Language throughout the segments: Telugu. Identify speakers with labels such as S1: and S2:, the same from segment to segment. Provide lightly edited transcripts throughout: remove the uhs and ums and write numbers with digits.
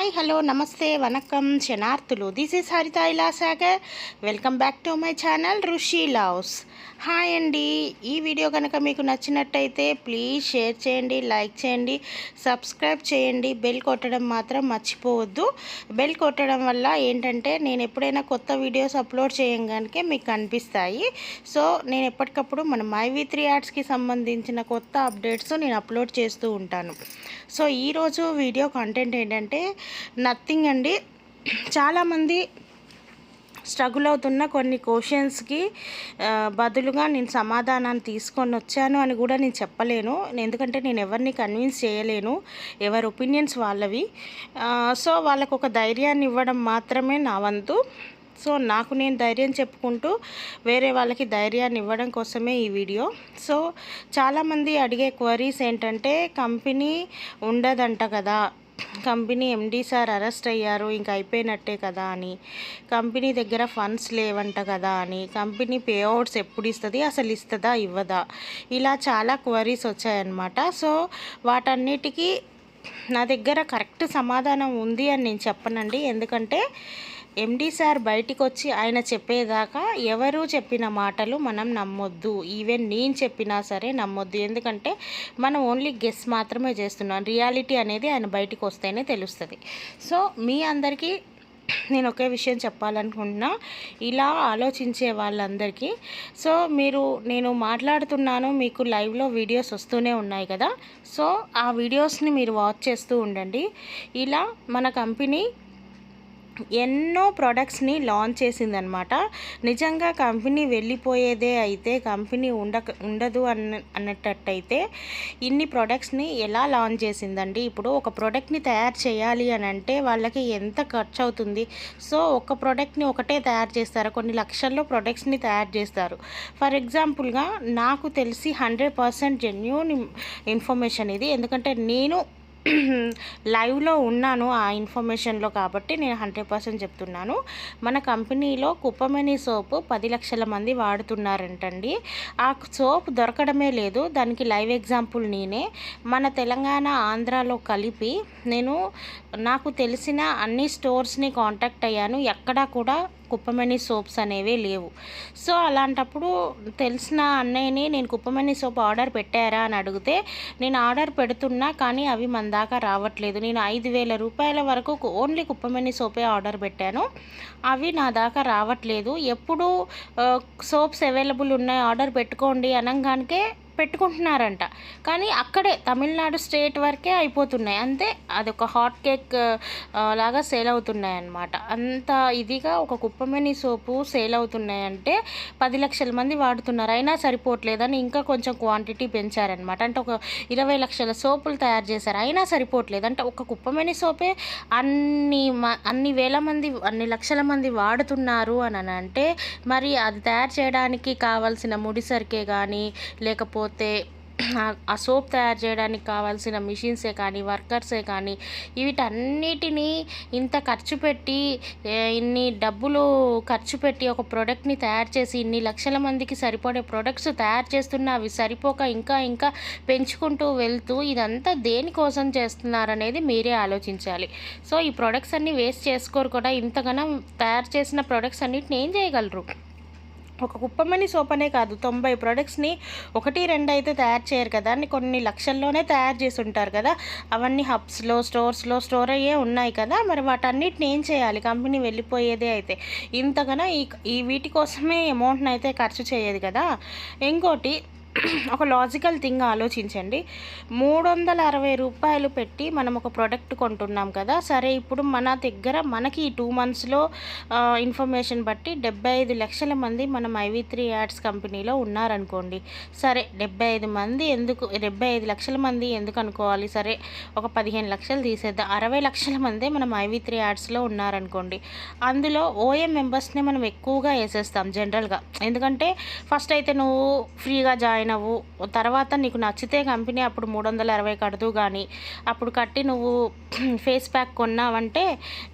S1: హాయ్ హలో నమస్తే వనకం శనార్థులు. దిస్ ఈస్ హరిత ఇలాసాగర్. Welcome back to my channel Rushi loves. Hi అండి. ఈ వీడియో కనుక మీకు నచ్చినట్టయితే ప్లీజ్ షేర్ చేయండి, లైక్ చేయండి, సబ్స్క్రైబ్ చేయండి. బెల్ కొట్టడం మాత్రం మర్చిపోవద్దు. బెల్ కొట్టడం వల్ల ఏంటంటే నేను ఎప్పుడైనా కొత్త వీడియోస్ అప్లోడ్ చేయగానే మీకు కనిపిస్తాయి. సో నేను ఎప్పటికప్పుడు మన MyV3 యాడ్స్కి సంబంధించిన కొత్త అప్డేట్స్ నేను అప్లోడ్ చేస్తూ ఉంటాను. సో ఈరోజు వీడియో కంటెంట్ ఏంటంటే నథింగ్ అండి. చాలామంది స్ట్రగుల్ అవుతున్న కొన్ని క్వశ్చన్స్కి బదులుగా నేను సమాధానాన్ని తీసుకొని వచ్చాను అని కూడా నేను చెప్పలేను. ఎందుకంటే నేను ఎవరిని కన్విన్స్ చేయలేను, ఎవరి ఒపీనియన్స్ వాళ్ళవి. సో వాళ్ళకు ఒక ధైర్యాన్ని ఇవ్వడం మాత్రమే నా వంతు. సో నాకు నేను ధైర్యం చెప్పుకుంటూ వేరే వాళ్ళకి ధైర్యాన్ని ఇవ్వడం కోసమే ఈ వీడియో. సో చాలామంది అడిగే క్వరీస్ ఏంటంటే కంపెనీ ఉండదంట కదా, కంపెనీ ఎండీ సార్ అరెస్ట్ అయ్యారు ఇంకా అయిపోయినట్టే కదా అని, కంపెనీ దగ్గర ఫండ్స్ లేవంట కదా అని, కంపెనీ పే అవుట్స్ ఎప్పుడు ఇస్తుంది, అసలు ఇస్తుందా ఇవ్వదా, ఇలా చాలా క్వరీస్ వచ్చాయన్నమాట. సో వాటన్నిటికీ నా దగ్గర కరెక్ట్ సమాధానం ఉంది అని నేను చెప్పనండి. ఎందుకంటే ఎండీ సార్ బయటికి వచ్చి ఆయన చెప్పేదాకా ఎవరు చెప్పిన మాటలు మనం నమ్మొద్దు. ఈవెన్ నేను చెప్పినా సరే నమ్మొద్దు. ఎందుకంటే మనం ఓన్లీ గెస్ మాత్రమే చేస్తున్నాం. రియాలిటీ అనేది ఆయన బయటికి వస్తేనే తెలుస్తుంది. సో మీ అందరికీ నేను ఒకే విషయం చెప్పాలనుకుంటున్నా, ఇలా ఆలోచించే వాళ్ళందరికీ. సో నేను మాట్లాడుతున్నాను, మీకు లైవ్లో వీడియోస్ వస్తూనే ఉన్నాయి కదా. సో ఆ వీడియోస్ని మీరు వాచ్ చేస్తూ ఉండండి. ఇలా మన కంపెనీ ఎన్నో ప్రోడక్ట్స్ని లాంచ్ చేసిందనమాట. నిజంగా కంపెనీ వెళ్ళిపోయేదే అయితే, కంపెనీ ఉండదు అన్నట్టయితే ఇన్ని ప్రోడక్ట్స్ని ఎలా లాంచ్ చేసిందండి. ఇప్పుడు ఒక ప్రోడక్ట్ని తయారు చేయాలి అని అంటే వాళ్ళకి ఎంత ఖర్చు అవుతుంది. సో ఒక ప్రోడక్ట్ని ఒకటే తయారు చేస్తారు, కొన్ని లక్షల్లో ప్రోడక్ట్స్ని తయారు చేస్తారు. ఫర్ ఎగ్జాంపుల్గా నాకు తెలిసి 100% జెన్యూన్ ఇన్ఫర్మేషన్ ఇది. ఎందుకంటే నేను లైవ్లో ఉన్నాను ఆ ఇన్ఫర్మేషన్లో, కాబట్టి నేను 100% చెప్తున్నాను. మన కంపెనీలో కుప్పమని సోపు 10 లక్షల మంది వాడుతున్నారంటండి. ఆ సోప్ దొరకడమే లేదు. దానికి లైవ్ ఎగ్జాంపుల్ నేనే. మన తెలంగాణ ఆంధ్రాలో కలిపి నాకు తెలిసిన అన్ని స్టోర్స్ని కాంటాక్ట్ అయ్యాను. ఎక్కడా కూడా కుప్పమని సోప్స్ అనేవి లేవు. సో అలాంటప్పుడు తెలిసిన అన్నయ్యని నేను కుప్పమని సోప్ ఆర్డర్ పెట్టారా అని అడిగితే, నేను ఆర్డర్ పెడుతున్నా కానీ అవి మన దాకా రావట్లేదు. నేను 5,000 రూపాయల వరకు ఓన్లీ కుప్పమని సోపే ఆర్డర్ పెట్టాను, అవి నా దాకా రావట్లేదు. ఎప్పుడు సోప్స్ అవైలబుల్ ఉన్నాయి ఆర్డర్ పెట్టుకోండి అనగానికే పెట్టుకుంటున్నారంట, కానీ అక్కడే తమిళనాడు స్టేట్ వరకే అయిపోతున్నాయి అంతే. అదొక హాట్ కేక్ లాగా సేల్ అవుతున్నాయి అన్నమాట. అంత ఇదిగా ఒక కుప్పమని సోపు సేల్ అవుతున్నాయంటే 10 లక్షల మంది వాడుతున్నారు, అయినా సరిపోవట్లేదని ఇంకా కొంచెం క్వాంటిటీ పెంచారనమాట. అంటే ఒక 20 లక్షల సోపులు తయారు చేశారు, అయినా సరిపోవట్లేదు. అంటే ఒక కుప్పమని సోపే అన్ని వేల మంది, అన్ని లక్షల మంది వాడుతున్నారు అని అంటే మరి అది తయారు చేయడానికి కావాల్సిన ముడిసరికే కానీ, లేకపోతే ఆ సోప్ తయారు చేయడానికి కావాల్సిన మిషన్సే కానీ, వర్కర్సే కానీ, వీటన్నిటినీ ఇంత ఖర్చు పెట్టి, ఇన్ని డబ్బులు ఖర్చు పెట్టి ఒక ప్రోడక్ట్ని తయారు చేసి ఇన్ని లక్షల మందికి సరిపడే ప్రోడక్ట్స్ తయారు చేస్తున్నా అవి సరిపోక ఇంకా ఇంకా పెంచుకుంటూ వెళ్తూ ఇదంతా దేనికోసం చేస్తున్నారనేది మీరే ఆలోచించాలి. సో ఈ ప్రోడక్ట్స్ అన్నీ వేస్ట్ చేసుకోరు కూడా. ఇంతగానో తయారు చేసిన ప్రోడక్ట్స్ అన్నిటిని ఏం చేయగలరు? ఒక కుప్పమని సోప్ అనే కాదు, 90 ప్రోడక్ట్స్ని 1-2 అయితే తయారు చేయరు కదా, కొన్ని లక్షల్లోనే తయారు చేసి ఉంటారు కదా. అవన్నీ హబ్స్లో స్టోర్స్లో స్టోర్ అయ్యే ఉన్నాయి కదా. మరి వాటన్నిటిని ఏం చేయాలి? కంపెనీ వెళ్ళిపోయేదే అయితే ఇంతగానో ఈ వీటి కోసమే అమౌంట్ని అయితే ఖర్చు చేయదు కదా. ఇంకోటి, ఒక లాజికల్ థింగ్ ఆలోచించండి. 360 రూపాయలు పెట్టి మనం ఒక ప్రోడక్ట్ కొంటున్నాం కదా. సరే ఇప్పుడు మన దగ్గర మనకి ఈ 2 మంత్స్లో ఇన్ఫర్మేషన్ బట్టి 75 లక్షల మంది మన MyV3 యాడ్స్ కంపెనీలో ఉన్నారనుకోండి. సరే 75 లక్షల మంది ఎందుకు అనుకోవాలి, సరే ఒక 15 లక్షలు తీసేద్దాం, 60 లక్షల మందే మన MyV3 యాడ్స్లో ఉన్నారనుకోండి. అందులో OM మెంబర్స్ని మనం ఎక్కువగా వేసేస్తాం జనరల్గా. ఎందుకంటే ఫస్ట్ అయితే నువ్వు ఫ్రీగా జాయిన్ అవ్వు, తర్వాత నీకు నచ్చితే కంపెనీ అప్పుడు 360 కడదు, కానీ అప్పుడు కట్టి నువ్వు ఫేస్ ప్యాక్ కొన్నావంటే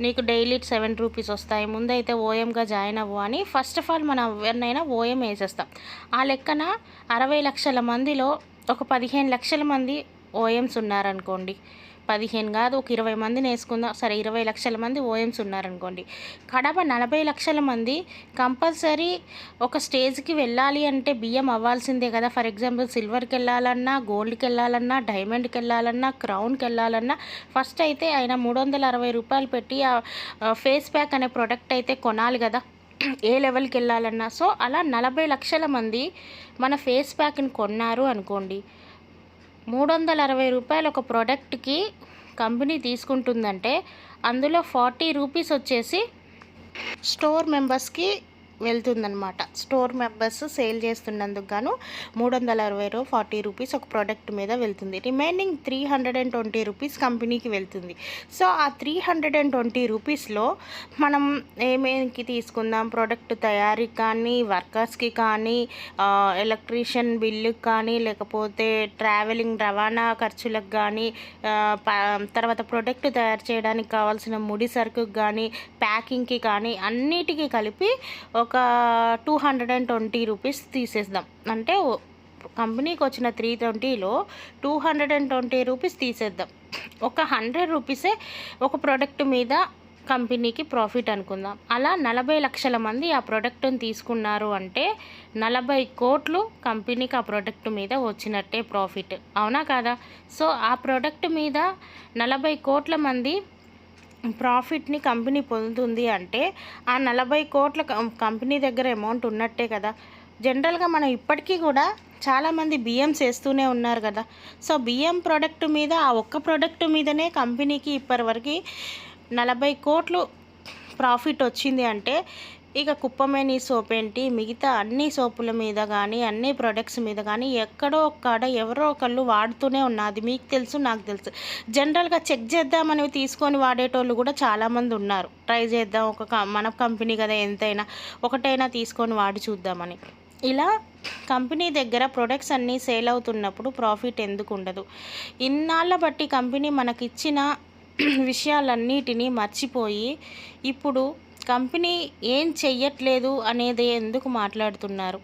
S1: నీకు డైలీ 7 రూపీస్ వస్తాయి, ముందైతే ఓఎంగా జాయిన్ అవ్వు అని ఫస్ట్ ఆఫ్ ఆల్ మనం ఎవరినైనా ఓఎం వేసేస్తాం. ఆ లెక్కన 60 లక్షల మందిలో ఒక 15 లక్షల మంది ఓఎంస్ ఉన్నారనుకోండి. 15 కాదు, ఒక 20 మందిని వేసుకుందాం, సరే 20 లక్షల మంది ఓఎమ్స్ ఉన్నారనుకోండి. కడప 40 లక్షల మంది కంపల్సరీ ఒక స్టేజ్కి వెళ్ళాలి అంటే బియ్యం అవ్వాల్సిందే కదా. ఫర్ ఎగ్జాంపుల్ సిల్వర్కి వెళ్ళాలన్నా, గోల్డ్కి వెళ్ళాలన్నా, డైమండ్కి వెళ్ళాలన్నా, క్రౌన్కి వెళ్ళాలన్నా ఫస్ట్ అయితే ఆయన 360 రూపాయలు పెట్టి ఆ ఫేస్ ప్యాక్ అనే ప్రోడక్ట్ అయితే కొనాలి కదా, ఏ లెవెల్కి వెళ్ళాలన్నా. సో అలా 40 లక్షల మంది మన ఫేస్ ప్యాక్ని కొన్నారు అనుకోండి, 360 రూపాయలు ఒక ప్రోడక్ట్కి కంపెనీ తీసుకుంటుందంటే అందులో 40 రూపీస్ వచ్చేసి స్టోర్ మెంబర్స్కి వెళ్తుందనమాట. స్టోర్ మెంబర్స్ సేల్ చేస్తున్నందుకు గాను 360 40 రూపీస్ ఒక ప్రోడక్ట్ మీద వెళ్తుంది. రిమైనింగ్ 320 రూపీస్ కంపెనీకి వెళ్తుంది. సో ఆ 320 రూపీస్లో మనం ఏమేమికి తీసుకుందాం, ప్రోడక్ట్ తయారీకి కానీ, వర్కర్స్కి కానీ, ఎలక్ట్రీషియన్ బిల్లుకి కానీ, లేకపోతే ట్రావెలింగ్ రవాణా ఖర్చులకు కానీ, తర్వాత ప్రోడక్ట్ తయారు చేయడానికి కావాల్సిన ముడి సరుకుకి కానీ, ప్యాకింగ్కి కానీ అన్నిటికీ కలిపి ఒక 220 రూపీస్ తీసేద్దాం. అంటే కంపెనీకి వచ్చిన 320లో 220 రూపీస్ తీసేద్దాం. ఒక 100 రూపీసే ఒక ప్రోడక్ట్ మీద కంపెనీకి ప్రాఫిట్ అనుకుందాం. అలా 40 లక్షల మంది ఆ ప్రోడక్ట్ని తీసుకున్నారు అంటే 40 కోట్లు కంపెనీకి ఆ ప్రోడక్ట్ మీద వచ్చినట్టే ప్రాఫిట్, అవునా కాదా? సో ఆ ప్రోడక్ట్ మీద 40 కోట్ల మంది ప్రాఫిట్ని కంపెనీ పొందుతుంది అంటే ఆ 40 కోట్ల కంపెనీ దగ్గర అమౌంట్ ఉన్నట్టే కదా. జనరల్గా మనం ఇప్పటికీ కూడా చాలామంది బియ్యం చేస్తూనే ఉన్నారు కదా. సో బియ్యం ప్రోడక్ట్ మీద, ఆ ఒక్క ప్రోడక్ట్ మీదనే కంపెనీకి ఇప్పటివరకు 40 కోట్లు ప్రాఫిట్ వచ్చింది అంటే ఇక కుప్పమేని సోప్ ఏంటి, మిగతా అన్ని సోపుల మీద కానీ, అన్ని ప్రొడక్ట్స్ మీద కానీ ఎక్కడో ఒక్కడ ఎవరో ఒకళ్ళు వాడుతూనే ఉన్నది. మీకు తెలుసు, నాకు తెలుసు. జనరల్గా చెక్ చేద్దామని తీసుకొని వాడేటోళ్ళు కూడా చాలామంది ఉన్నారు. ట్రై చేద్దాం, మన కంపెనీ కదా ఎంతైనా ఒకటైనా తీసుకొని వాడి చూద్దామని. ఇలా కంపెనీ దగ్గర ప్రొడక్ట్స్ అన్నీ సేల్ అవుతున్నప్పుడు ప్రాఫిట్ ఎందుకు ఉండదు? ఇన్నాళ్ళ బట్టి కంపెనీ మనకిచ్చిన విషయాలన్నిటినీ మర్చిపోయి ఇప్పుడు కంపెనీ ఏం చెయ్యట్లేదు అనేది ఎందుకు మాట్లాడుతున్నారు?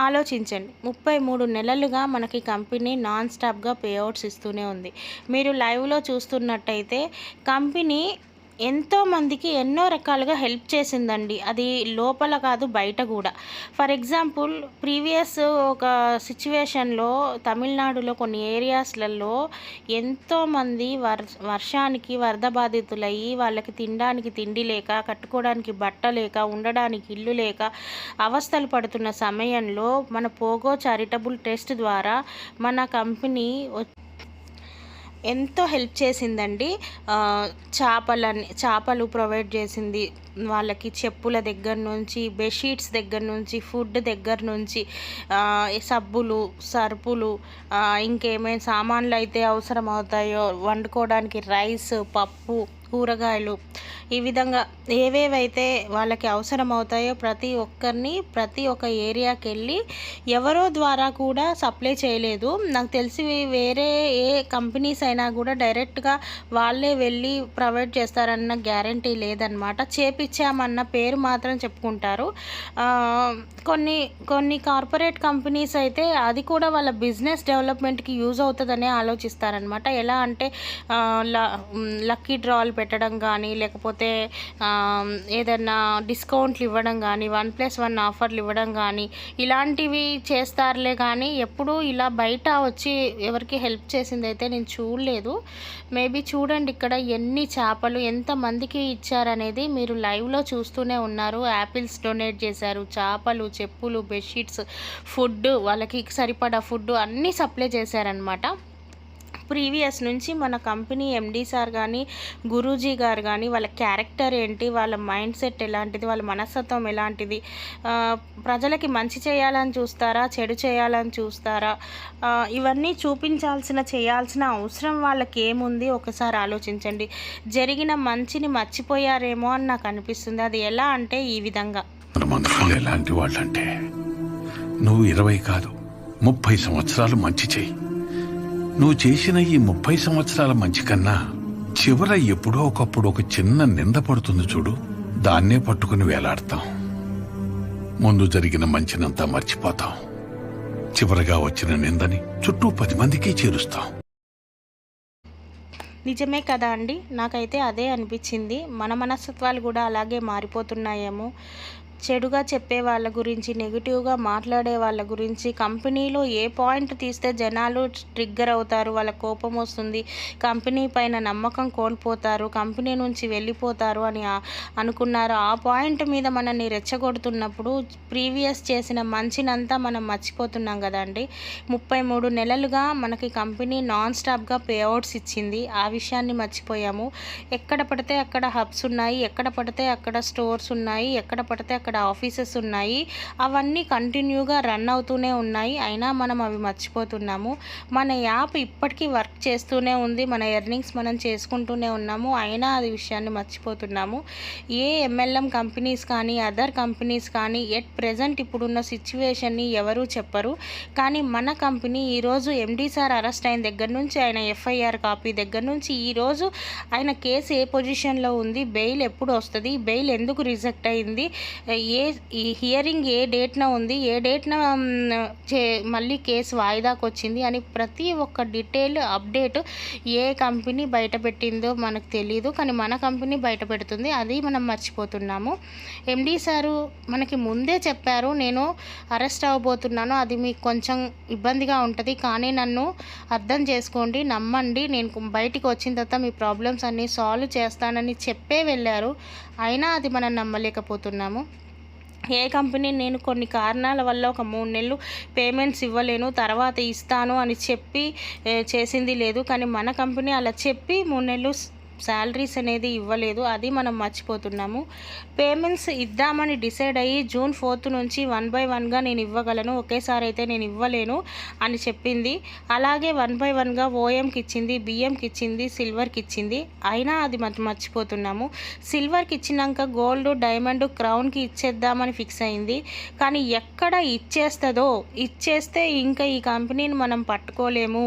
S1: ఆలోచించండి. 33 నెలలుగా మనకి కంపెనీ నాన్ స్టాప్గా పేఅవుట్స్ ఇస్తూనే ఉంది. మీరు లైవ్లో చూస్తున్నట్టయితే కంపెనీ ఎంతోమందికి ఎన్నో రకాలుగా హెల్ప్ చేసిందండి. అది లోపల కాదు, బయట కూడా. ఫర్ ఎగ్జాంపుల్ ప్రీవియస్ ఒక సిచ్యువేషన్లో తమిళనాడులో కొన్ని ఏరియాస్లలో ఎంతోమంది వర్షానికి వరద బాధితులయ్యి వాళ్ళకి తినడానికి తిండి లేక, కట్టుకోవడానికి బట్ట లేక, ఉండడానికి ఇల్లు లేక అవస్థలు పడుతున్న సమయంలో మన పోగో చారిటబుల్ ట్రస్ట్ ద్వారా మన కంపెనీ ఎంతో హెల్ప్ చేసిందండి. చేపలు ప్రొవైడ్ చేసింది వాళ్ళకి, చెప్పుల దగ్గర నుంచి, బెడ్షీట్స్ దగ్గర నుంచి, ఫుడ్ దగ్గర నుంచి, సబ్బులు, సరుపులు, ఇంకేమైనా సామాన్లు అయితే అవసరం అవుతాయో వండుకోవడానికి, రైస్, పప్పు, కూరగాయలు, ఈ విధంగా ఏవేవైతే వాళ్ళకి అవసరం అవుతాయో ప్రతి ఒక్కరిని ప్రతి ఒక్క ఏరియాకి వెళ్ళి ఎవరో ద్వారా కూడా సప్లై చేయలేదు. నాకు తెలిసి వేరే ఏ కంపెనీస్ అయినా కూడా డైరెక్ట్గా వాళ్ళే వెళ్ళి ప్రొవైడ్ చేస్తారన్న గ్యారంటీ లేదనమాట. చేపించామన్న పేరు మాత్రం చెప్పుకుంటారు. కొన్ని కార్పొరేట్ కంపెనీస్ అయితే అది కూడా వాళ్ళ బిజినెస్ డెవలప్మెంట్కి యూజ్ అవుతుందనే ఆలోచిస్తారనమాట. ఎలా అంటే లక్కీ డ్రాలు పెట్టడం కానీ, లేకపోతే ఏదన్నా డిస్కౌంట్లు ఇవ్వడం కానీ, 1+1 ఆఫర్లు ఇవ్వడం కానీ ఇలాంటివి చేస్తారులే. కానీ ఎప్పుడూ ఇలా బయట వచ్చి ఎవరికి హెల్ప్ చేసింది అయితే నేను చూడలేదు. మేబీ చూడండి ఇక్కడ ఎన్ని చేపలు ఎంతమందికి ఇచ్చారనేది మీరు లైవ్లో చూస్తూనే ఉన్నారు. యాపిల్స్ డొనేట్ చేశారు, చేపలు, చెప్పులు, బెడ్షీట్స్, ఫుడ్, వాళ్ళకి సరిపడా ఫుడ్ అన్నీ సప్లై చేశారనమాట. ప్రీవియస్ నుంచి మన కంపెనీ ఎండీ సార్ కానీ, గురూజీ గారు కానీ వాళ్ళ క్యారెక్టర్ ఏంటి, వాళ్ళ మైండ్ సెట్ ఎలాంటిది, వాళ్ళ మనస్తత్వం ఎలాంటిది, ప్రజలకి మంచి చేయాలని చూస్తారా, చెడు చేయాలని చూస్తారా, ఇవన్నీ చేయాల్సిన అవసరం వాళ్ళకి ఏముంది ఒకసారి ఆలోచించండి. జరిగిన మంచిని మర్చిపోయారేమో అని నాకు అనిపిస్తుంది. అది ఎలా అంటే ఈ విధంగా,
S2: ఎలాంటి వాళ్ళంటే నువ్వు 20 కాదు 30 సంవత్సరాలు మంచి చేయి. నువ్వు చేసిన ఈ 30 సంవత్సరాల మంచి కన్నా చివర ఎప్పుడో ఒకప్పుడు ఒక చిన్న నింద పడుతుంది చూడు, దాన్నే పట్టుకుని వేలాడతాం. ముందు జరిగిన మంచినంతా మర్చిపోతాం. చివరగా వచ్చిన నిందని చుట్టూ 10 మందికి చేరుస్తాం.
S1: నిజమే కదా అండి, నాకైతే అదే అనిపించింది. మన మనస్తత్వాలు కూడా అలాగే మారిపోతున్నాయేమో. చెడుగా చెప్పే వాళ్ళ గురించి, నెగిటివ్గా మాట్లాడే వాళ్ళ గురించి, కంపెనీలో ఏ పాయింట్ తీస్తే జనాలు ట్రిగ్గర్ అవుతారు, వాళ్ళ కోపం వస్తుంది, కంపెనీ పైన నమ్మకం కోల్పోతారు, కంపెనీ నుంచి వెళ్ళిపోతారు అని అనుకున్నారు. ఆ పాయింట్ మీద మనల్ని రెచ్చగొడుతున్నప్పుడు ప్రీవియస్ చేసిన మంచినంతా మనం మర్చిపోతున్నాం కదండి. 33 నెలలుగా మనకి కంపెనీ నాన్ స్టాప్గా పే అవుట్స్ ఇచ్చింది. ఆ విషయాన్ని మర్చిపోయాము. ఎక్కడ పడితే అక్కడ హబ్స్ ఉన్నాయి, ఎక్కడ పడితే అక్కడ స్టోర్స్ ఉన్నాయి, ఎక్కడ పడితే అక్కడ ఆఫీసెస్ ఉన్నాయి. అవన్నీ కంటిన్యూగా రన్ అవుతూనే ఉన్నాయి. అయినా మనం అవి మర్చిపోతున్నాము. మన యాప్ ఇప్పటికీ వర్క్ చేస్తూనే ఉంది, మన ఎర్నింగ్స్ మనం చేసుకుంటూనే ఉన్నాము. అయినా అది విషయాన్ని మర్చిపోతున్నాము. ఏ ఎంఎల్ఎం కంపెనీస్ కానీ అదర్ కంపెనీస్ కానీ ఎట్ ప్రెజెంట్ ఇప్పుడున్న సిచ్యువేషన్ని ఎవరూ చెప్పరు. కానీ మన కంపెనీ ఈరోజు ఎండీ సార్ అరెస్ట్ అయిన దగ్గర నుంచి, ఆయన ఎఫ్ఐఆర్ కాపీ దగ్గర నుంచి ఈరోజు ఆయన కేసు ఏ పొజిషన్లో ఉంది, బెయిల్ ఎప్పుడు వస్తుంది, బెయిల్ ఎందుకు రిజెక్ట్ అయింది, ఈ హియరింగ్ ఏ డేట్న ఉంది, ఏ డేట్న మళ్ళీ కేసు వాయిదాకు వచ్చింది అని ప్రతి ఒక్క డీటెయిల్ అప్డేట్ ఏ కంపెనీ బయటపెట్టిందో మనకు తెలియదు. కానీ మన కంపెనీ బయటపెడుతుంది. అది మనం మర్చిపోతున్నాము. ఎండీ సారు మనకి ముందే చెప్పారు, నేను అరెస్ట్ అవ్వబోతున్నాను, అది మీకు కొంచెం ఇబ్బందిగా ఉంటుంది, కానీ నన్ను అర్థం చేసుకోండి, నమ్మండి, నేను బయటికి వచ్చిన తర్వాత మీ ప్రాబ్లమ్స్ అన్నీ సాల్వ్ చేస్తానని చెప్పే వెళ్ళారు. అయినా అది మనం నమ్మలేకపోతున్నాము. ఏ కంపెనీ నేను కొన్ని కారణాల వల్ల ఒక 3 నెలలు పేమెంట్స్ ఇవ్వలేను, తర్వాత ఇస్తాను అని చెప్పి చేసింది లేదు. కానీ మన కంపెనీ అలా చెప్పి 3 నెలలు శాలరీస్ అనేది ఇవ్వలేదు. అది మనం మర్చిపోతున్నాము. పేమెంట్స్ ఇద్దామని డిసైడ్ అయ్యి June 4th నుంచి 1 by 1గా నేను ఇవ్వగలను, ఒకేసారి అయితే నేను ఇవ్వలేను అని చెప్పింది. అలాగే 1 by 1గా ఓఎంకి ఇచ్చింది, బిఎంకి ఇచ్చింది, సిల్వర్కి ఇచ్చింది. అయినా అది మర్చిపోతున్నాము. సిల్వర్కి ఇచ్చినాక గోల్డ్, డైమండ్, క్రౌన్కి ఇచ్చేద్దామని ఫిక్స్ అయింది. కానీ ఎక్కడ ఇచ్చేస్తే ఇంకా ఈ కంపెనీని మనం పట్టుకోలేము,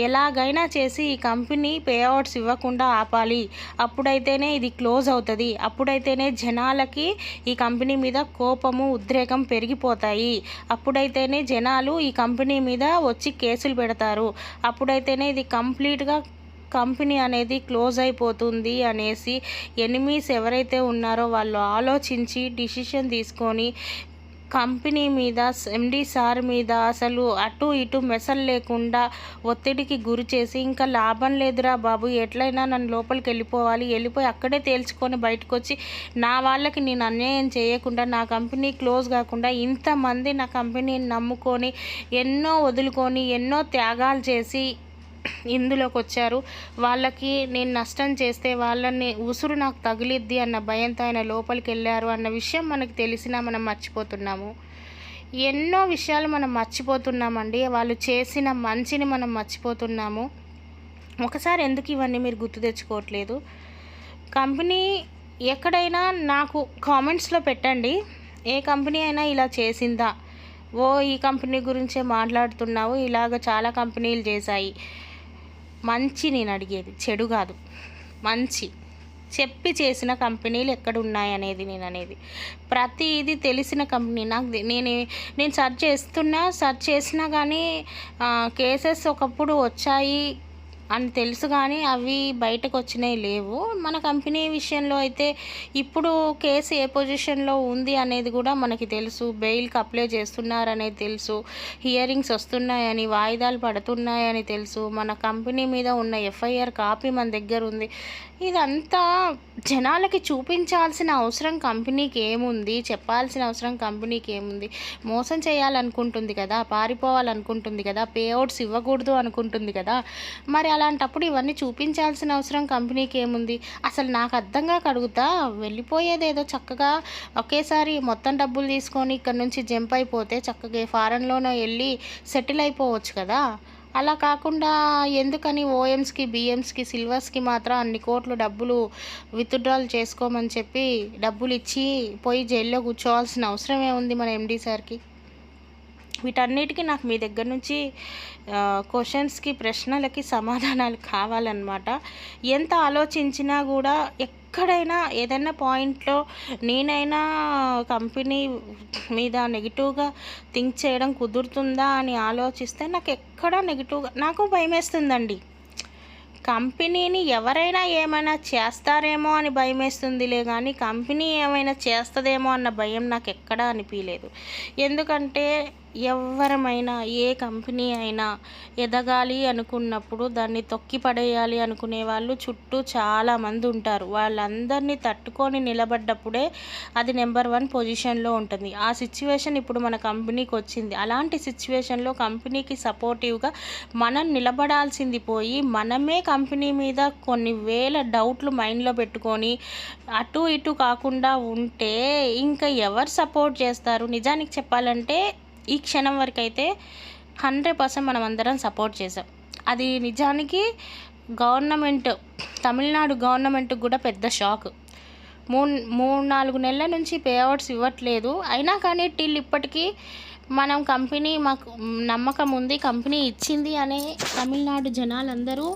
S1: ఎలాగైనా చేసి ఈ కంపెనీ పే అవుట్స్ ఇవ్వకుండా ఆపాలి, అప్పుడైతేనే ఇది క్లోజ్ అవుతుంది, అప్పుడైతేనే జనాలకి ఈ కంపెనీ మీద కోపము, ఉద్రేకం పెరిగిపోతాయి, అప్పుడైతేనే జనాలు ఈ కంపెనీ మీద వచ్చి కేసులు పెడతారు, అప్పుడైతేనే ఇది కంప్లీట్గా కంపెనీ అనేది క్లోజ్ అయిపోతుంది అనేసి ఎనిమీస్ ఎవరైతే ఉన్నారో వాళ్ళు ఆలోచించి డిసిషన్ తీసుకొని కంపెనీ మీద, ఎండీ సార్ మీద అసలు అటు ఇటు మెసలు లేకుండా ఒత్తిడికి గురి చేసి, ఇంకా లాభం లేదురా బాబు, ఎట్లయినా నన్ను లోపలికి వెళ్ళిపోయి అక్కడే తేల్చుకొని బయటకు వచ్చి నా వాళ్ళకి నేను అన్యాయం చేయకుండా, నా కంపెనీ క్లోజ్ కాకుండా, ఇంతమంది నా కంపెనీని నమ్ముకొని ఎన్నో వదులుకొని ఎన్నో త్యాగాలు చేసి ఇందులోకి వచ్చారు, వాళ్ళకి నేను నష్టం చేస్తే వాళ్ళని ఉసురు నాకు తగిలిద్ది అన్న భయంతో ఆయన లోపలికి వెళ్ళారు అన్న విషయం మనకు తెలిసినా మనం మర్చిపోతున్నాము. ఎన్నో విషయాలు మనం మర్చిపోతున్నామండి. వాళ్ళు చేసిన మంచిని మనం మర్చిపోతున్నాము. ఒకసారి ఎందుకు ఇవన్నీ మీరు గుర్తు తెచ్చుకోవట్లేదు? కంపెనీ ఎక్కడైనా నాకు కామెంట్స్లో పెట్టండి, ఏ కంపెనీ అయినా ఇలా చేసిందా, ఈ కంపెనీ గురించే మాట్లాడుతున్నావు, ఇలాగ చాలా కంపెనీలు చేశాయి. మంచి నేను అడిగేది, చెడు కాదు, మంచి చెప్పి చేసిన కంపెనీలు ఎక్కడ ఉన్నాయనేది నేను అనేది. ప్రతిదీ తెలిసిన కంపెనీ నేను సెర్చ్ చేసినా కానీ కేసెస్ ఒకప్పుడు వచ్చాయి అని తెలుసు, కానీ అవి బయటకు వచ్చినాయి లేవు. మన కంపెనీ విషయంలో అయితే ఇప్పుడు కేసు ఏ పొజిషన్లో ఉంది అనేది కూడా మనకి తెలుసు, బెయిల్కి అప్లై చేస్తున్నారనేది తెలుసు, హియరింగ్స్ వస్తున్నాయని, వాయిదాలు పడుతున్నాయని తెలుసు, మన కంపెనీ మీద ఉన్న ఎఫ్ఐఆర్ కాపీ మన దగ్గర ఉంది. ఇదంతా జనాలకి చూపించాల్సిన అవసరం కంపెనీకి ఏముంది, చెప్పాల్సిన అవసరం కంపెనీకి ఏముంది? మోసం చేయాలనుకుంటుంది కదా, పారిపోవాలనుకుంటుంది కదా, పే అవుట్స్ ఇవ్వకూడదు అనుకుంటుంది కదా. మరి అలాంటప్పుడు ఇవన్నీ చూపించాల్సిన అవసరం కంపెనీకి ఏముంది? అసలు నాకు అర్థంగా కడుగుతా, వెళ్ళిపోయేదేదో చక్కగా ఒకేసారి మొత్తం డబ్బులు తీసుకొని ఇక్కడ నుంచి జంప్ అయిపోతే చక్కగా ఫారెన్లోనే వెళ్ళి సెటిల్ అయిపోవచ్చు కదా. అలా కాకుండా ఎందుకని ఓఎమ్స్కి, బిఎమ్స్కి, సిల్వర్స్కి మాత్రం అన్ని కోట్లు డబ్బులు విత్డ్రాల్ చేసుకోమని చెప్పి డబ్బులు ఇచ్చి పోయి జైల్లో కూర్చోవాల్సిన అవసరం ఏముంది మన ఎండీ సార్కి? వీటన్నిటికీ నాకు మీ దగ్గర నుంచి క్వశ్చన్స్కి, ప్రశ్నలకి సమాధానాలు కావాలన్నమాట. ఎంత ఆలోచించినా కూడా ఎక్కడైనా ఏదైనా పాయింట్లో నేనైనా కంపెనీ మీద నెగిటివ్గా థింక్ చేయడం కుదురుతుందా అని ఆలోచిస్తే నాకు ఎక్కడా నెగిటివ్గా, నాకు భయం వేస్తుందండి. కంపెనీని ఎవరైనా ఏమైనా చేస్తారేమో అని భయమేస్తుందిలే కానీ కంపెనీ ఏమైనా చేస్తుందేమో అన్న భయం నాకు ఎక్కడా అనిపించలేదు. ఎందుకంటే ఎవరమైనా ఏ కంపెనీ అయినా ఎదగాలి అనుకున్నప్పుడు దాన్ని తొక్కి పడేయాలి అనుకునే వాళ్ళు చుట్టూ చాలామంది ఉంటారు. వాళ్ళందరినీ తట్టుకొని నిలబడ్డప్పుడే అది నెంబర్ 1 పొజిషన్లో ఉంటుంది. ఆ సిచ్యువేషన్ ఇప్పుడు మన కంపెనీకి వచ్చింది. అలాంటి సిచ్యువేషన్లో కంపెనీకి సపోర్టివ్గా మనం నిలబడాల్సింది పోయి మనమే కంపెనీ మీద కొన్ని వేల డౌట్లు మైండ్లో పెట్టుకొని అటు ఇటు కాకుండా ఉంటే ఇంకా ఎవరు సపోర్ట్ చేస్తారు? నిజానికి చెప్పాలంటే ఈ క్షణం వరకు అయితే 100% మనం అందరం సపోర్ట్ చేసాం. అది నిజానికి గవర్నమెంట్, తమిళనాడు గవర్నమెంట్కి కూడా పెద్ద షాక్. 3-4 నెలల నుంచి పే అవుట్స్ ఇవ్వట్లేదు. అయినా కానీ ఇప్పటికీ మనం కంపెనీ మాకు నమ్మకం ఉంది, కంపెనీ ఇచ్చింది అనే తమిళనాడు జనాలందరూ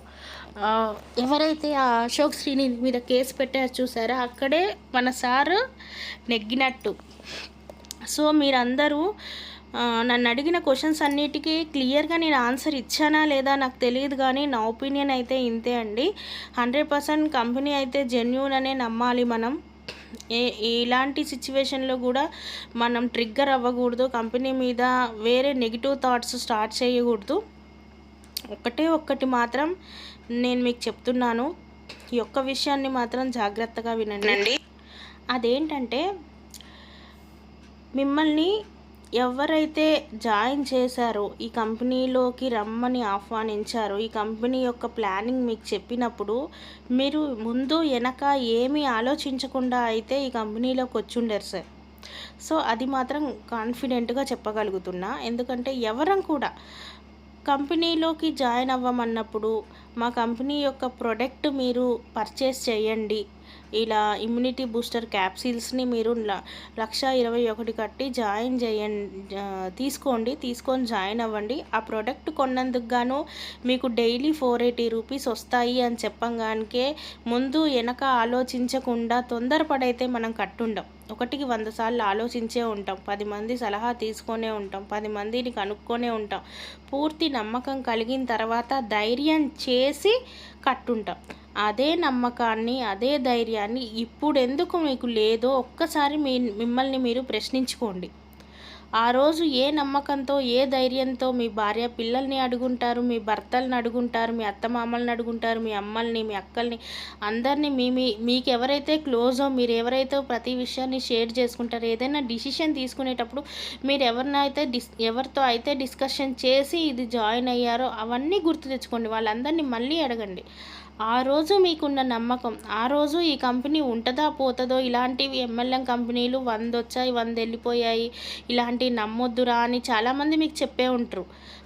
S1: ఎవరైతే ఆ అశోక్ శ్రీనిధి మీద కేసు పెట్టారో చూసారో అక్కడే మన సారు నెగ్గినట్టు. సో మీరందరూ నన్ను అడిగిన క్వశ్చన్స్ అన్నిటికీ క్లియర్గా నేను ఆన్సర్ ఇచ్చానా లేదా నాకు తెలియదు, కానీ నా ఒపీనియన్ అయితే ఇంతే అండి. 100% కంపెనీ అయితే జెన్యూన్ అనే నమ్మాలి మనం. ఇలాంటి సిచ్యువేషన్లో కూడా మనం ట్రిగ్గర్ అవ్వకూడదు, కంపెనీ మీద వేరే నెగిటివ్ థాట్స్ స్టార్ట్ చేయకూడదు. ఒక్కటి మాత్రం నేను మీకు చెప్తున్నాను, ఈ ఒక్క విషయాన్ని మాత్రం జాగ్రత్తగా వినండి. అదేంటంటే మిమ్మల్ని ఎవరైతే జాయిన్ చేశారో, ఈ కంపెనీలోకి రమ్మని ఆహ్వానించారో, ఈ కంపెనీ యొక్క ప్లానింగ్ మీకు చెప్పినప్పుడు మీరు ముందు వెనక ఏమీ ఆలోచించకుండా అయితే ఈ కంపెనీలోకి వచ్చుండరు సార్. సో అది మాత్రం కాన్ఫిడెంట్గా చెప్పగలుగుతున్నా. ఎందుకంటే ఎవరం కూడా కంపెనీలోకి జాయిన్ అవ్వమన్నప్పుడు మా కంపెనీ యొక్క ప్రోడక్ట్ మీరు పర్చేస్ చేయండి, ఇలా ఇమ్యూనిటీ బూస్టర్ క్యాప్సిల్స్ని మీరు 1,21,000 కట్టి తీసుకొని జాయిన్ అవ్వండి. ఆ ప్రోడక్ట్ కొన్నందుకు గాను మీకు డైలీ 480 రూపీస్ వస్తాయి అని చెప్పంగానికే ముందు వెనక ఆలోచించకుండా తొందరపడైతే మనం కట్టుండం. 100 సార్లు ఆలోచించే ఉంటాం, 10 మంది సలహా తీసుకొనే ఉంటాం, 10 మందిని కనుక్కొనే ఉంటాం. పూర్తి నమ్మకం కలిగిన తర్వాత ధైర్యం చేసి కట్టుంటాం. అదే నమ్మకాన్ని, అదే ధైర్యాన్ని ఇప్పుడు ఎందుకు మీకు లేదో ఒక్కసారి మిమ్మల్ని మీరు ప్రశ్నించుకోండి. ఆ రోజు ఏ నమ్మకంతో, ఏ ధైర్యంతో మీ భార్య పిల్లల్ని అడుగుంటారు, మీ భర్తలను అడుగుంటారు, మీ అత్తమామల్ని అడుగుంటారు, మీ అమ్మల్ని, మీ అక్కల్ని, అందరినీ మీకు ఎవరైతే క్లోజో, మీరు ఎవరైతే ప్రతి విషయాన్ని షేర్ చేసుకుంటారో, ఏదైనా డిసిషన్ తీసుకునేటప్పుడు మీరు ఎవరితో అయితే డిస్కషన్ చేసి ఇది జాయిన్ అయ్యారో అవన్నీ గుర్తు తెచ్చుకోండి. వాళ్ళందరినీ మళ్ళీ అడగండి. ఆ రోజు మీకున్న నమ్మకం, ఆ రోజు ఈ కంపెనీ ఉంటుందా పోతుందో, ఇలాంటివి ఎంఎల్ఎం కంపెనీలు 100 వచ్చాయి 100 వెళ్ళిపోయాయి, ఇలాంటివి నమ్మొద్దురా అని చాలామంది మీకు చెప్పే ఉంటారు.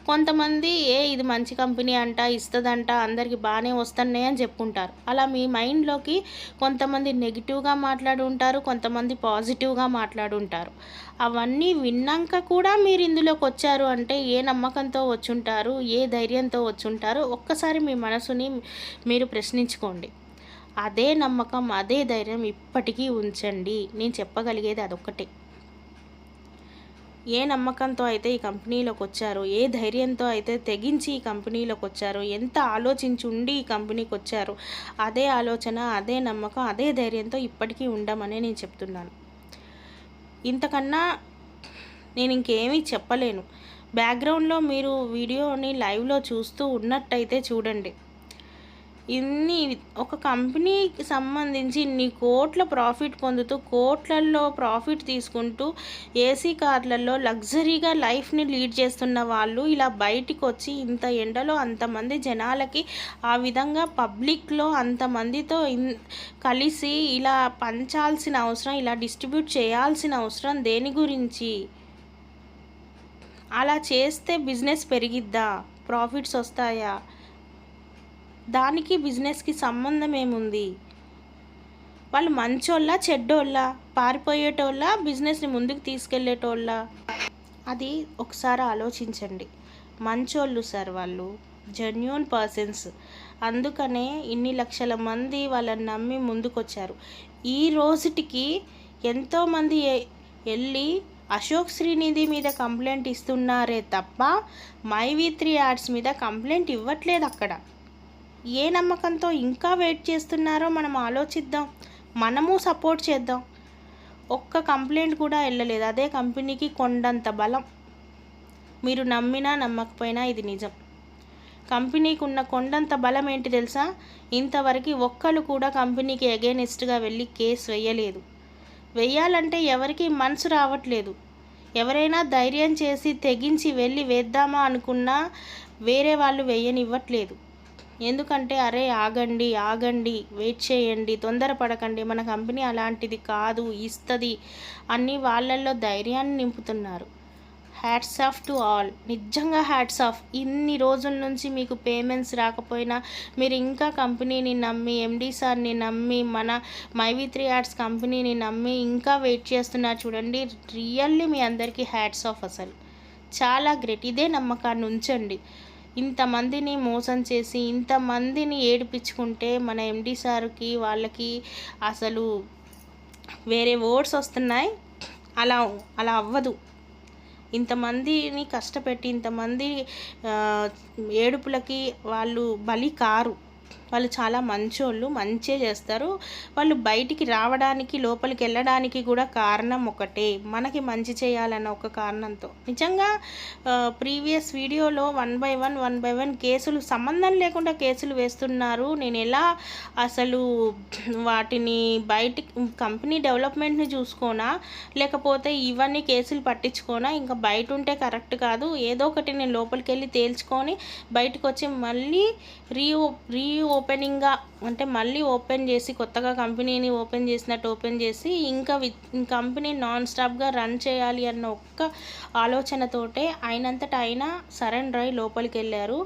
S1: కొంతమంది ఇది మంచి కంపెనీ అంట, ఇస్తుందంట, అందరికి బాగానే వస్తున్నాయి అని చెప్పుకుంటారు. అలా మీ మైండ్లోకి కొంతమంది నెగిటివ్గా మాట్లాడుంటారు, కొంతమంది పాజిటివ్గా మాట్లాడుంటారు. అవన్నీ విన్నాక కూడా మీరు ఇందులోకి వచ్చారు అంటే ఏ నమ్మకంతో వచ్చుంటారు, ఏ ధైర్యంతో వచ్చుంటారు, ఒక్కసారి మీ మనసుని మీరు ప్రశ్నించుకోండి. అదే నమ్మకం, అదే ధైర్యం ఇప్పటికీ ఉంచండి. నేను చెప్పగలిగేది అదొక్కటే. ఏ నమ్మకంతో అయితే ఈ కంపెనీలోకి వచ్చారో, ఏ ధైర్యంతో అయితే తెగించి ఈ కంపెనీలోకి వచ్చారో, ఎంత ఆలోచించి ఉండి ఈ కంపెనీకి వచ్చారో, అదే ఆలోచన, అదే నమ్మకం, అదే ధైర్యంతో ఇప్పటికీ ఉండమనే నేను చెప్తున్నాను. ఇంతకన్నా నేను ఇంకేమీ చెప్పలేను. బ్యాక్గ్రౌండ్లో మీరు వీడియోని లైవ్లో చూస్తూ ఉన్నట్టయితే చూడండి, ఒక కంపెనీకి సంబంధించి ఇన్ని కోట్ల ప్రాఫిట్ పొందుతూ, కోట్లల్లో ప్రాఫిట్ తీసుకుంటూ, ఏసీ కార్లలో లగ్జరీగా లైఫ్ని లీడ్ చేస్తున్న వాళ్ళు ఇలా బయటికి వచ్చి ఇంత ఎండలో అంతమంది జనాలకి ఆ విధంగా పబ్లిక్లో అంతమందితో కలిసి ఇలా పంచాల్సిన అవసరం, ఇలా డిస్ట్రిబ్యూట్ చేయాల్సిన అవసరం దేని గురించి? అలా చేస్తే బిజినెస్ పెరిగిద్దా? ప్రాఫిట్స్ వస్తాయా? దానికి బిజినెస్కి సంబంధం ఏముంది? వాళ్ళు మంచోళ్ళ, చెడ్డోళ్ళ, పారిపోయేటోళ్ళ, బిజినెస్ని ముందుకు తీసుకెళ్ళేటోళ్ళ? అది ఒకసారి ఆలోచించండి. మంచోళ్ళు సార్, వాళ్ళు జెన్యూన్ పర్సన్స్. అందుకనే ఇన్ని లక్షల మంది వాళ్ళని నమ్మి ముందుకొచ్చారు. ఈ రోజుటికి ఎంతోమంది వెళ్ళి అశోక్ శ్రీనిధి మీద కంప్లైంట్ ఇస్తున్నారే తప్ప మైవి3 యాడ్స్ మీద కంప్లైంట్ ఇవ్వట్లేదు. అక్కడ ఏ నమ్మకంతో ఇంకా వెయిట్ చేస్తున్నారో మనం ఆలోచిద్దాం, మనము సపోర్ట్ చేద్దాం. ఒక్క కంప్లైంట్ కూడా వెళ్ళలేదు. అదే కంపెనీకి కొండంత బలం. మీరు నమ్మినా నమ్మకపోయినా ఇది నిజం. కంపెనీకి ఉన్న కొండంత బలం ఏంటి తెలుసా? ఇంతవరకు ఒక్కరు కూడా కంపెనీకి అగైనెస్ట్గా వెళ్ళి కేసు వేయలేదు. వెయ్యాలంటే ఎవరికి మనసు రావట్లేదు. ఎవరైనా ధైర్యం చేసి తెగించి వెళ్ళి వేద్దామా అనుకున్నా వేరే వాళ్ళు వేయనివ్వట్లేదు. ఎందుకంటే అరే ఆగండి ఆగండి, వెయిట్ చేయండి, తొందరపడకండి, మన కంపెనీ అలాంటిది కాదు, ఇస్తుంది అని వాళ్ళల్లో ధైర్యాన్ని నింపుతున్నారు. Hats off to all. నిజంగా హ్యాట్స్ ఆఫ్. ఇన్ని రోజుల నుంచి మీకు పేమెంట్స్ రాకపోయినా మీరు ఇంకా కంపెనీని నమ్మి, ఎండి సార్ని నమ్మి, మన మైవి3 యాడ్స్ కంపెనీని నమ్మి ఇంకా వెయిట్ చేస్తున్నారు చూడండి. రియల్లీ మీ అందరికీ హ్యాట్స్ ఆఫ్. అసలు చాలా గ్రేట్. ఇదే నమ్మకాన్ని ఉంచండి. ఇంతమందిని మోసం చేసి ఇంతమందిని ఏడిపించుకుంటే మన ఎండి సార్కి వాళ్ళకి అసలు వేరే వర్డ్స్ వస్తున్నాయి. అలా అవ్వదు. ఇంతమందిని కష్టపెట్టి ఇంతమంది ఏడుపులకి వాళ్ళు బలి కారు. వాళ్ళు చాలా మంచోళ్ళు, మంచిగా చేస్తారు. వాళ్ళు బయటికి రావడానికి, లోపలికి వెళ్ళడానికి కూడా కారణం ఒకటే, మనకి మంచి చేయాలన్న ఒక కారణంతో. నిజంగా ప్రీవియస్ వీడియోలో 1 by 1 కేసులు సంబంధం లేకుండా కేసులు వేస్తున్నారు. నేను ఎలా అసలు వాటిని బయటికి కంపెనీ డెవలప్మెంట్ని చూసుకోనా, లేకపోతే ఇవన్నీ కేసులు పట్టించుకోనా? ఇంకా బయట ఉంటే కరెక్ట్ కాదు, ఏదో ఒకటి నేను లోపలికి వెళ్ళి తేల్చుకొని బయటకు వచ్చి మళ్ళీ రీఓపెనింగ్గా అంటే మళ్ళీ ఓపెన్ చేసి, కొత్తగా కంపెనీని ఓపెన్ చేసినట్టు ఓపెన్ చేసి ఇంకా కంపెనీ నాన్ స్టాప్గా రన్ చేయాలి అన్న ఒక్క ఆలోచనతోటే అయినంతటా అయినా సరెండర్ అయి లోపలికి వెళ్ళారు.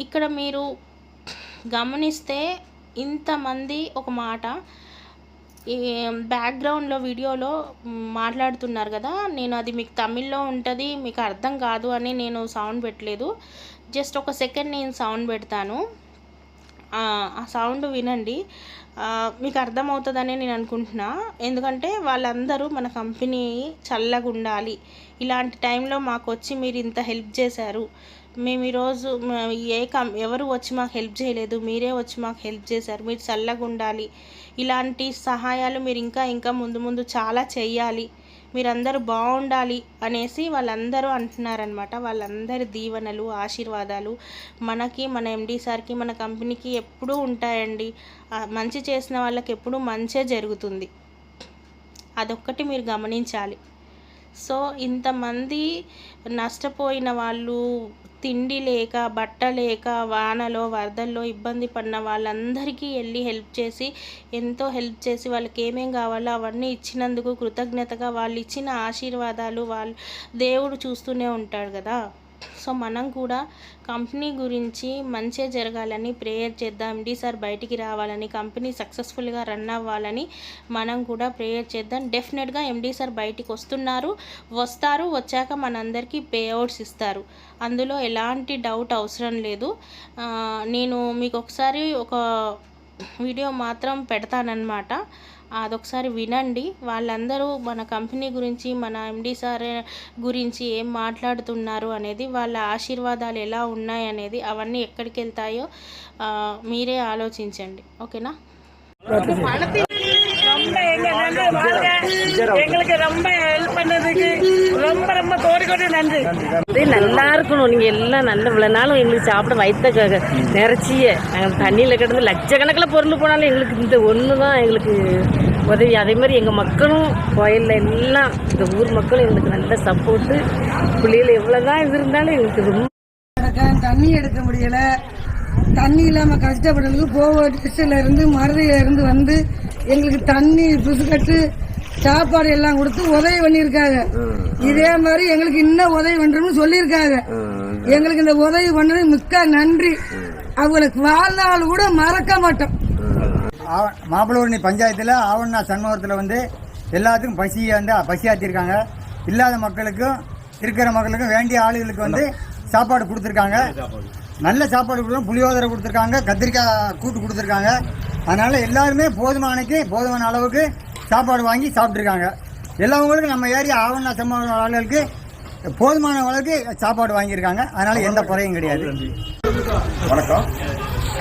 S1: ఇక్కడ మీరు గమనిస్తే ఇంతమంది ఒక మాట ఈ బ్యాక్గ్రౌండ్లో వీడియోలో మాట్లాడుతున్నారు కదా, నేను అది మీకు తమిళ్లో ఉంటుంది, మీకు అర్థం కాదు అని నేను సౌండ్ పెట్టలేదు. జస్ట్ ఒక సెకండ్ నేను సౌండ్ పెడతాను, ఆ సౌండ్ వినండి. మీకు అర్థమవుతుందని నేను అనుకుంటున్నా. ఎందుకంటే వాళ్ళందరూ మన కంపెనీ చల్లగా ఉండాలి, ఇలాంటి టైంలో మాకు వచ్చి మీరు ఇంత హెల్ప్ చేశారు, మేము ఈరోజు ఎవరు వచ్చి మాకు హెల్ప్ చేయలేదు, మీరే వచ్చి మాకు హెల్ప్ చేశారు, మీరు చల్లగా ఉండాలి, ఇలాంటి సహాయాలు మీరు ఇంకా ముందు చాలా చెయ్యాలి, మీరందరూ బాగుండాలి అనేసి వాళ్ళందరూ అంటున్నారనమాట. వాళ్ళందరి దీవెనలు, ఆశీర్వాదాలు మనకి, మన ఎండి సార్కి, మన కంపెనీకి ఎప్పుడూ ఉంటాయండి. మంచి చేసిన వాళ్ళకి ఎప్పుడూ మంచే జరుగుతుంది. అదొక్కటి మీరు గమనించాలి. సో ఇంతమంది నష్టపోయిన వాళ్ళు, తిండి లేక, బట్ట లేక, వానలో వరదల్లో ఇబ్బంది పడిన వాళ్ళందరికీ వెళ్ళి హెల్ప్ చేసి, ఎంతో హెల్ప్ చేసి వాళ్ళకి ఏమేం కావాలో అవన్నీ ఇచ్చినందుకు కృతజ్ఞతగా వాళ్ళు ఇచ్చిన ఆశీర్వాదాలు వాళ్ళు దేవుడు చూస్తూనే ఉంటాడు కదా. సో మనం కూడా కంపెనీ గురించి మంచి జరగాలని ప్రేయర్ చేద్దాం. ఎండి సార్ బయటికి రావాలని, కంపెనీ సక్సెస్ఫుల్గా రన్ అవ్వాలని మనం కూడా ప్రేయర్ చేద్దాం. డెఫినెట్గా ఎండి సార్ బయటికి వస్తారు, వచ్చాక మనందరికీ పే అవుట్స్ ఇస్తారు. అందులో ఎలాంటి డౌట్ అవసరం లేదు. నేను మీకు ఒకసారి ఒక వీడియో మాత్రం పెడతానన్నమాట, అదొకసారి వినండి. వాళ్ళందరూ మన కంపెనీ గురించి, మన ఎండి సార్ గురించి ఏం మాట్లాడుతున్నారు అనేది, వాళ్ళ ఆశీర్వాదాలు ఎలా ఉన్నాయి అనేది, అవన్నీ ఎక్కడికి వెళ్తాయో మీరే ஆலோசிంచండి. ஓகேனா?
S3: ரொம்ப எங்களுக்கு ரொம்ப ஹெல்ப் பண்ணதுக்கு ரொம்ப கோடி நன்றி. நல்லா இருக்கணும். நீங்க எல்லாம் நல்ல இவ்வளவு நாளும் எங்களுக்கு சாப்பிட வயிற்ற நிறைச்சிய நாங்கள் தண்ணியில் கிடந்து லட்சக்கணக்கில் பொருள் போனாலும் எங்களுக்கு இந்த ஒன்று தான் எங்களுக்கு உதவி. அதே மாதிரி எங்கள் மக்களும் கோயிலில் எல்லாம் இந்த ஊர் மக்களும் எங்களுக்கு நல்ல சப்போர்ட்டு. பிள்ளைகள் எவ்வளோதான் இது இருந்தாலும் எங்களுக்கு ரொம்ப
S4: தண்ணி எடுக்க முடியல, தண்ணி இல்லாம கஷ்டப்படுறதுக்கு போவ இருந்து மருதையில இருந்து வந்து எங்களுக்கு தண்ணி பிசுக்கட்டு சாப்பாடு எல்லாம் கொடுத்து உதவி பண்ணியிருக்காங்க. இதே மாதிரி எங்களுக்கு இன்னும் உதவி பண்றோம்னு சொல்லியிருக்காங்க. எங்களுக்கு இந்த உதவி பண்ணது மிக்க நன்றி. அவங்களுக்கு வாழ்நாள் கூட மறக்க மாட்டோம்.
S5: மாப்பிளூரணி பஞ்சாயத்தில் ஆவண்ணா சண்முகத்தில் வந்து எல்லாத்துக்கும் பசியாற்றிருக்காங்க. இல்லாத மக்களுக்கும் இருக்கிற மக்களுக்கும் வேண்டிய ஆளுகளுக்கு வந்து சாப்பாடு கொடுத்துருக்காங்க. நல்ல சாப்பாடு கொடுத்துருக்காங்க, புளியோதரை கொடுத்துருக்காங்க, கத்திரிக்காய் கூட்டு கொடுத்துருக்காங்க. அதனால எல்லாருமே போதுமான அளவுக்கு சாப்பாடு வாங்கி சாப்பிட்ருக்காங்க. எல்லாவங்களுக்கும் நம்ம ஏரியா ஆவண்ணா சண்முக ஆளுகளுக்கு போதுமான அளவுக்கு சாப்பாடு வாங்கியிருக்காங்க. அதனால எந்த குறையும் கிடையாது.
S6: வணக்கம்.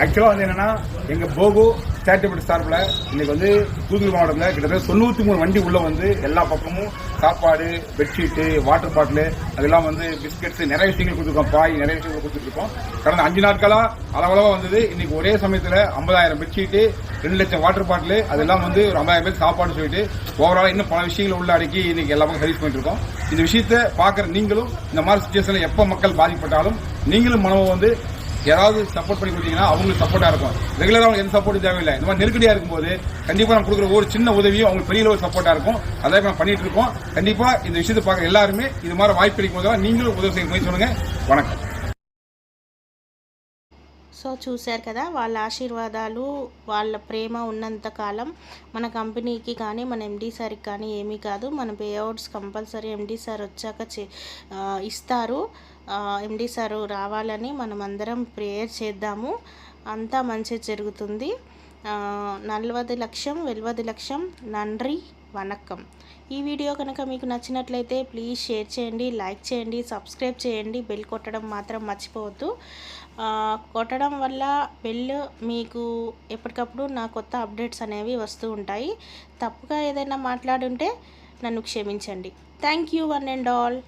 S6: ஆக்சுவலாக வந்து என்னன்னா எங்கள் போகோ சேரிட்டபிள் சார்பில் இன்னைக்கு வந்து தூத்துக்குடி மாவட்டத்தில் கிட்டத்தட்ட 93 வண்டி உள்ள வந்து எல்லா பக்கமும் சாப்பாடு, பெட்ஷீட்டு, வாட்டர் பாட்டில், அதெல்லாம் வந்து பிஸ்கெட்ஸ், நிறைய விஷயங்கள் கொடுத்துருக்கோம். பாய், நிறைய விஷயங்கள் கொடுத்துருக்கோம். கடந்த 5 நாட்களாக அளவளவாக வந்தது. இன்னைக்கு ஒரே சமயத்தில் 50,000 பெட்ஷீட்டு, 2 லட்சம் வாட்டர் பாட்டில், அதெல்லாம் வந்து ஒரு 50,000 பேர் சாப்பாடு சொல்லிட்டு ஓவரால் இன்னும் பல விஷயங்கள் உள்ள அடக்கி இன்னைக்கு எல்லா பக்கம் சர்வீஸ் பண்ணிட்டு இருக்கோம். இந்த விஷயத்தை பார்க்குற நீங்களும் இந்த மாதிரி சுச்சுவேஷனில் எப்போ மக்கள் பாதிக்கப்பட்டாலும் நீங்களும் மனமும் வந்து யாராவது சப்போர்ட் பண்ணி கொடுத்தீங்கன்னா அவங்களுக்கு சப்போர்ட்டா இருக்கும். ரெகுலரா அவங்களுக்கு எந்த சப்போர்ட்டும் தேவையில்லை. இந்த மாதிரி நெருக்கடியா இருக்கும்போது கண்டிப்பா நம்ம கொடுக்குற ஒரு சின்ன உதவியும் அவங்களுக்கு பெரிய ஒரு சப்போர்ட்டா இருக்கும். அதை நம்ம பண்ணிட்டு இருக்கோம். கண்டிப்பா இந்த விஷயத்தை பார்க்குற எல்லாருமே இது மாதிரி வாய்ப்பு கிடைக்கும் போது நீங்களும் உதவி செய்ய முயற்சி பண்ணுங்க. வணக்கம்.
S1: సో చూశారు కదా, వాళ్ళ ఆశీర్వాదాలు, వాళ్ళ ప్రేమ ఉన్నంతకాలం మన కంపెనీకి కానీ మన ఎండీ సార్కి కానీ ఏమీ కాదు. మన పేఅవుట్స్ కంపల్సరీ ఎండీ సార్ వచ్చాక ఇస్తారు. ఎండీ సారు రావాలని మనం అందరం ప్రేయర్ చేద్దాము. అంతా మంచి జరుగుతుంది. 40 లక్షం 70 లక్షం నండ్రి వనక్కం. ఈ వీడియో కనుక మీకు నచ్చినట్లయితే ప్లీజ్ షేర్ చేయండి, లైక్ చేయండి, సబ్స్క్రైబ్ చేయండి. బెల్ కొట్టడం మాత్రం మర్చిపోవద్దు. కొట్టడం వల్ల బెల్ మీకు ఎప్పటికప్పుడు నా కొత్త అప్డేట్స్ అనేవి వస్తూ ఉంటాయి. తప్పుగా ఏదైనా మాట్లాడుంటే నన్ను క్షమించండి. Thank you one and all.